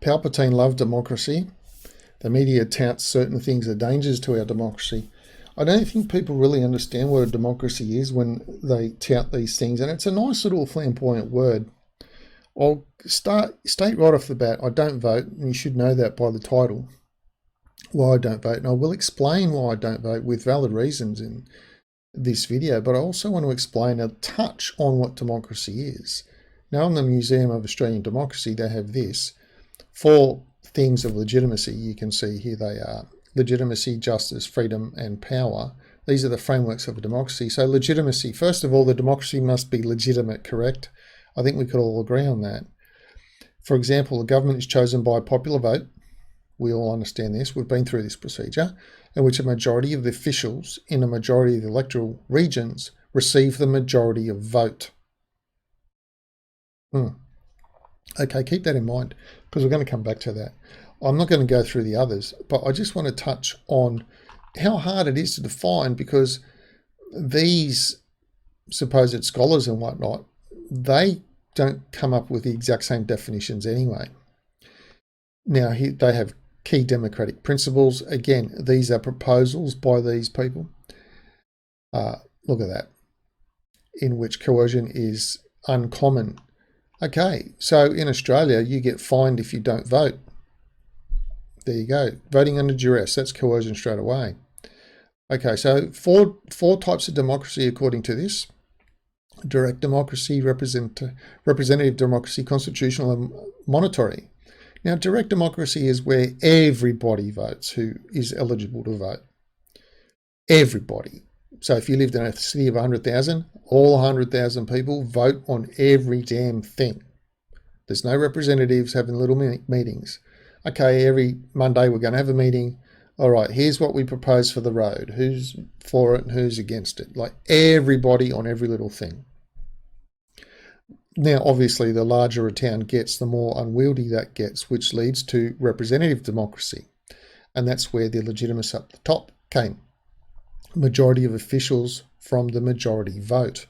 Palpatine loved democracy. The media touts certain things are dangers to our democracy. I don't think people really understand what a democracy is when they tout these things, and it's a nice little flamboyant word. I'll state right off the bat, I don't vote, and you should know that by the title, why I don't vote, and I will explain why I don't vote with valid reasons in this video, but I also want to explain a touch on what democracy is. Now, in the Museum of Australian Democracy, they have this. 4 things of legitimacy, you can see here they are. Legitimacy, justice, freedom, and power. These are the frameworks of a democracy. So legitimacy, first of all, the democracy must be legitimate, correct? I think we could all agree on that. For example, the government is chosen by a popular vote. We all understand this. We've been through this procedure, in which a majority of the officials in a majority of the electoral regions receive the majority of vote. Okay, keep that in mind, because we're going to come back to that. I'm not going to go through the others, but I just want to touch on how hard it is to define, because these supposed scholars and whatnot, they don't come up with the exact same definitions anyway. Now, they have key democratic principles. Again, these are proposals by these people. Look at that, in which coercion is uncommon. Okay, so in Australia, you get fined if you don't vote. There you go. Voting under duress, that's coercion straight away. Okay, so four types of democracy according to this. Direct democracy, representative democracy, constitutional, and monitory. Now, direct democracy is where everybody votes who is eligible to vote. Everybody. So if you lived in a city of 100,000, all 100,000 people vote on every damn thing. There's no representatives having little meetings. Okay, every Monday we're going to have a meeting. All right, here's what we propose for the road. Who's for it and who's against it? Like everybody on every little thing. Now, obviously, the larger a town gets, the more unwieldy that gets, which leads to representative democracy. And that's where the legitimacy up the top came. Majority of officials from the majority vote.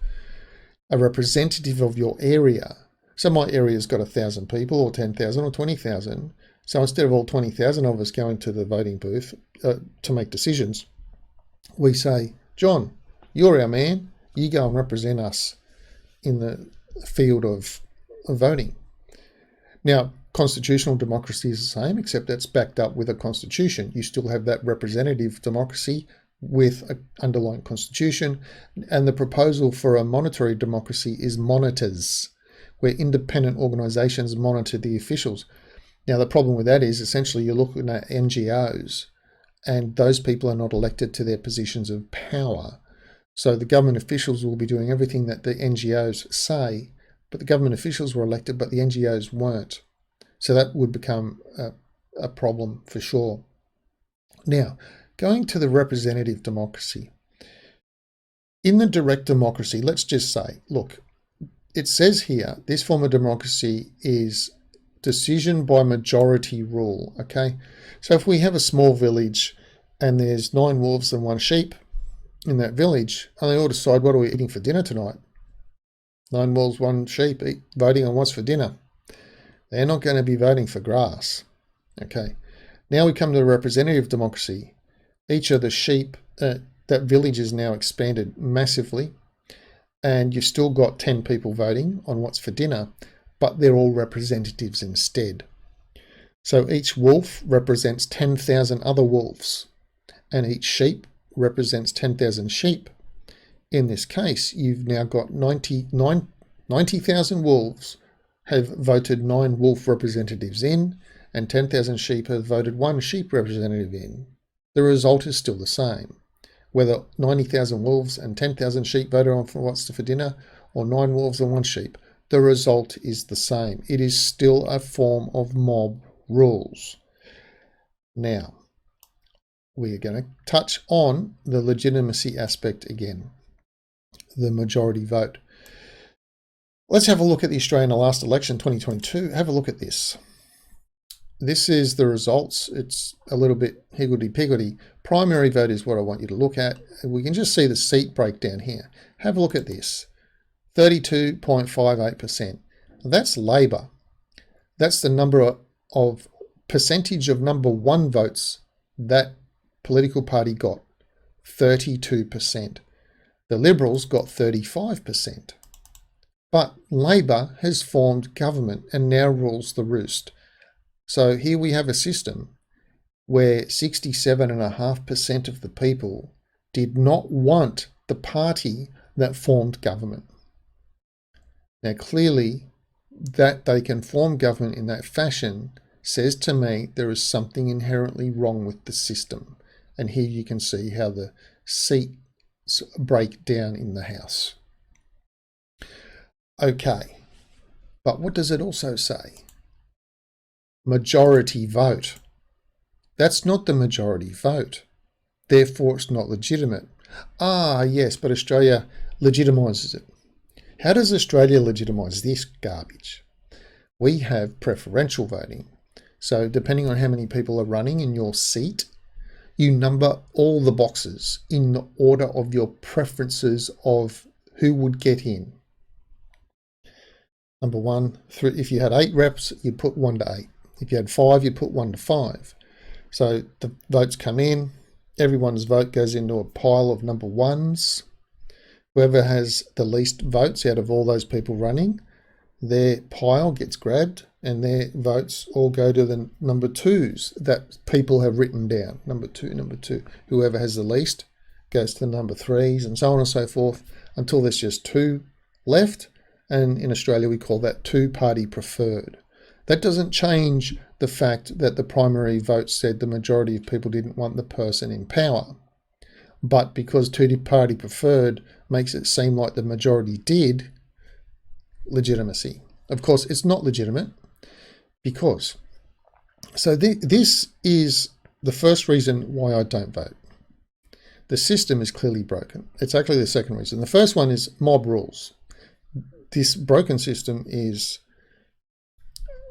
A representative of your area. So my area's got 1,000 people or 10,000 or 20,000. So instead of all 20,000 of us going to the voting booth to make decisions, we say, John, you're our man. You go and represent us in the field of voting. Now, constitutional democracy is the same, except that's backed up with a constitution. You still have that representative democracy with an underlying constitution, and the proposal for a monetary democracy is monitors, where independent organisations monitor the officials. Now, the problem with that is essentially you're looking at NGOs, and those people are not elected to their positions of power. So the government officials will be doing everything that the NGOs say, but the government officials were elected, but the NGOs weren't. So that would become a problem for sure. Now, going to the representative democracy. In the direct democracy, let's just say, look, it says here, this form of democracy is decision by majority rule, okay? So if we have a small village and there's 9 wolves and 1 sheep in that village, and they all decide, what are we eating for dinner tonight? 9 wolves, 1 sheep, voting on what's for dinner. They're not going to be voting for grass, okay? Now we come to the representative democracy. Each of the sheep, that village is now expanded massively, and you've still got 10 people voting on what's for dinner, but they're all representatives instead. So each wolf represents 10,000 other wolves, and each sheep represents 10,000 sheep. In this case, you've now got 90,000 wolves have voted 9 wolf representatives in, and 10,000 sheep have voted 1 sheep representative in. The result is still the same. Whether 90,000 wolves and 10,000 sheep voted on for what's for dinner, or 9 wolves and 1 sheep, the result is the same. It is still a form of mob rules. Now, we are going to touch on the legitimacy aspect again, the majority vote. Let's have a look at the Australian last election, 2022. Have a look at this. This is the results. It's a little bit higgledy-piggledy. Primary vote is what I want you to look at. We can just see the seat breakdown here. Have a look at this. 32.58%. That's Labor. That's the number of percentage of number one votes that political party got, 32%. The Liberals got 35%. But Labor has formed government and now rules the roost. So here we have a system where 67.5% of the people did not want the party that formed government. Now, clearly, that they can form government in that fashion says to me there is something inherently wrong with the system. And here you can see how the seats break down in the House. Okay, but what does it also say? Majority vote. That's not the majority vote. Therefore, it's not legitimate. Ah, yes, but Australia legitimises it. How does Australia legitimise this garbage? We have preferential voting. So depending on how many people are running in your seat, you number all the boxes in the order of your preferences of who would get in. Number 1, if you had 8 reps, you put 1 to 8. If you had 5, you put 1 to 5. So the votes come in, everyone's vote goes into a pile of number 1s. Whoever has the least votes out of all those people running, their pile gets grabbed and their votes all go to the number 2s that people have written down. Number 2, number 2. Whoever has the least goes to the number 3s and so on and so forth until there's just 2 left. And in Australia, we call that two-party preferred. That doesn't change the fact that the primary vote said the majority of people didn't want the person in power. But because two-party preferred makes it seem like the majority did, legitimacy. Of course, it's not legitimate because... So this is the first reason why I don't vote. The system is clearly broken. It's actually the second reason. The first one is mob rules. This broken system is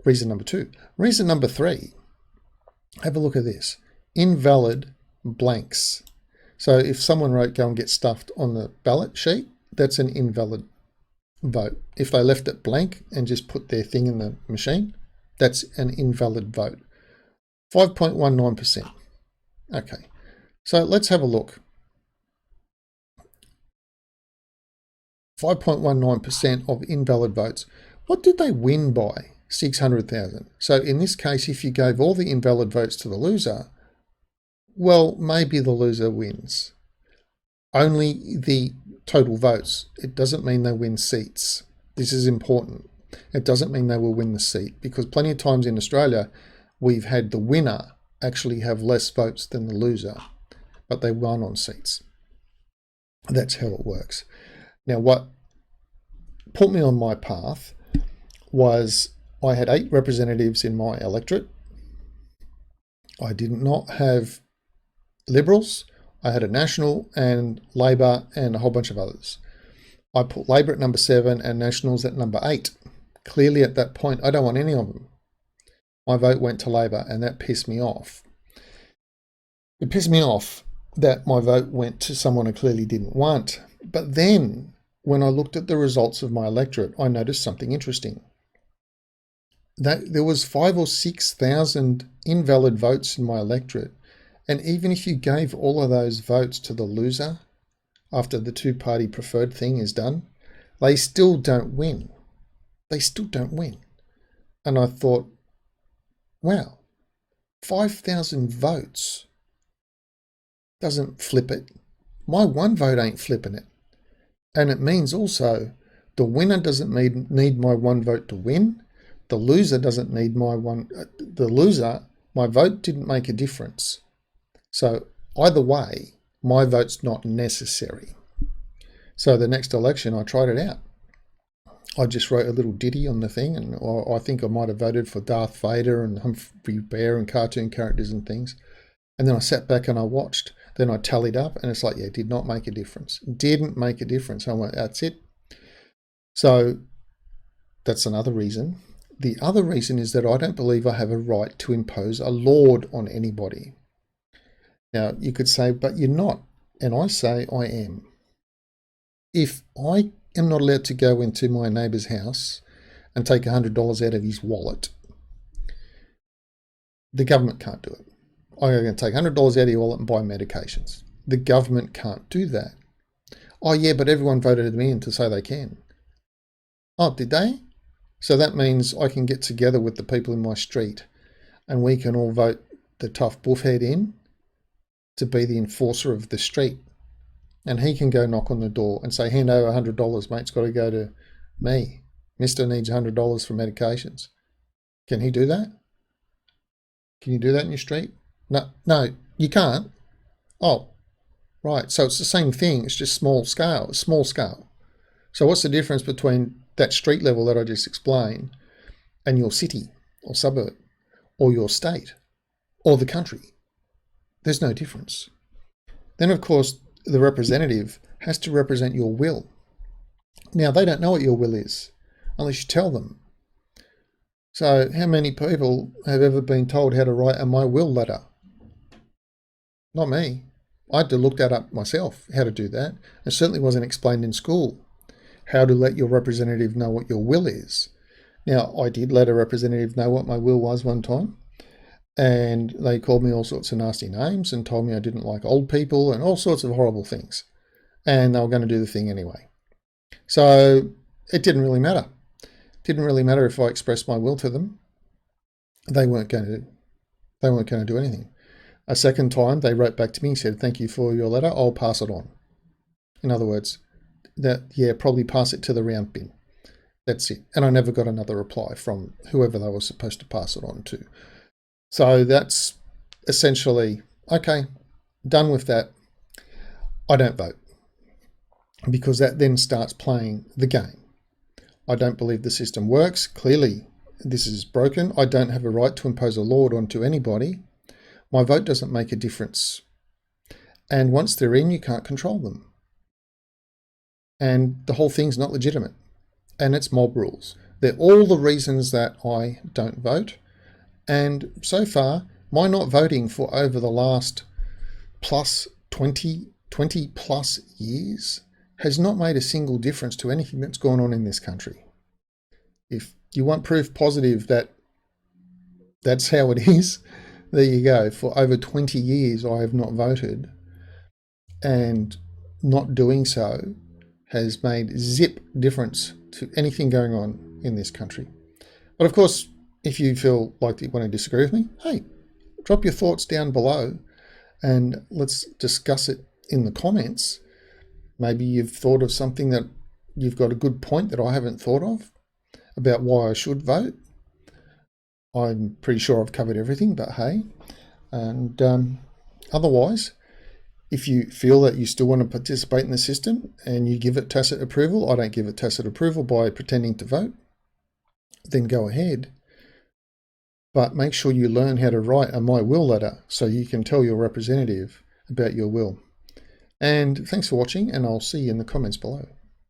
reason number 2. Reason number 3, have a look at this. Invalid blanks. So if someone wrote go and get stuffed on the ballot sheet, that's an invalid vote. If they left it blank and just put their thing in the machine, that's an invalid vote. 5.19%. Okay, so let's have a look. 5.19% of invalid votes. What did they win by? 600,000. So in this case, if you gave all the invalid votes to the loser, well, maybe the loser wins. Only the total votes. It doesn't mean they win seats. This is important. It doesn't mean they will win the seat because plenty of times in Australia, we've had the winner actually have less votes than the loser, but they won on seats. That's how it works. Now, what put me on my path was I had 8 representatives in my electorate. I did not have Liberals. I had a National and Labor and a whole bunch of others. I put Labor at number 7 and Nationals at number 8. Clearly at that point, I don't want any of them. My vote went to Labor and that pissed me off. It pissed me off that my vote went to someone I clearly didn't want. But then when I looked at the results of my electorate, I noticed something interesting. That there was 5,000 or 6,000 invalid votes in my electorate. And even if you gave all of those votes to the loser after the two-party preferred thing is done, they still don't win. They still don't win. And I thought, wow, 5,000 votes doesn't flip it. My one vote ain't flipping it. And it means also the winner doesn't need my one vote to win. The loser doesn't need my one. The loser, my vote didn't make a difference. So either way, my vote's not necessary. So the next election, I tried it out. I just wrote a little ditty on the thing, and I think I might have voted for Darth Vader and Humphrey Bear and cartoon characters and things. And then I sat back and I watched. Then I tallied up, and it's like, yeah, it did not make a difference. Didn't make a difference. I went, that's it. So that's another reason. The other reason is that I don't believe I have a right to impose a lord on anybody. Now, you could say, but you're not. And I say I am. If I am not allowed to go into my neighbour's house and take $100 out of his wallet, The government can't do it. I'm going to take $100 out of your wallet and buy medications. The government can't do that. Oh yeah, but everyone voted me in to say they can. Oh, did they? So that means I can get together with the people in my street and we can all vote the tough buffhead in to be the enforcer of the street. And he can go knock on the door and say, hand over $100, mate, it's got to go to me. Mister needs $100 for medications. Can he do that? Can you do that in your street? No, you can't. Oh, right. So it's the same thing. It's just small scale. So what's the difference between that street level that I just explained and your city or suburb or your state or the country? There's no difference. Then, of course, the representative has to represent your will. Now, they don't know what your will is unless you tell them. So how many people have ever been told how to write a my will letter? Not me. I had to look that up myself, how to do that. It certainly wasn't explained in school, how to let your representative know what your will is. Now, I did let a representative know what my will was one time, and they called me all sorts of nasty names and told me I didn't like old people and all sorts of horrible things. And they were going to do the thing anyway. So it didn't really matter. It didn't really matter if I expressed my will to them. They weren't going to do anything. A second time, they wrote back to me and said, thank you for your letter. I'll pass it on. In other words, probably pass it to the round bin. That's it. And I never got another reply from whoever they were supposed to pass it on to. So that's essentially, okay, done with that. I don't vote because that then starts playing the game. I don't believe the system works. Clearly, this is broken. I don't have a right to impose a law onto anybody. My vote doesn't make a difference. And once they're in, you can't control them. And the whole thing's not legitimate. And it's mob rules. They're all the reasons that I don't vote. And so far, my not voting for over the last plus 20 plus years has not made a single difference to anything that's gone on in this country. If you want proof positive that that's how it is, there you go. For over 20 years, I have not voted, and not doing so has made zip difference to anything going on in this country. But of course, if you feel like you want to disagree with me, hey, drop your thoughts down below and let's discuss it in the comments. Maybe you've thought of something that you've got a good point that I haven't thought of about why I should vote. I'm pretty sure I've covered everything, but hey. And otherwise, if you feel that you still want to participate in the system and you give it tacit approval, I don't give it tacit approval by pretending to vote, then go ahead. But make sure you learn how to write a my will letter so you can tell your representative about your will. And thanks for watching, and I'll see you in the comments below.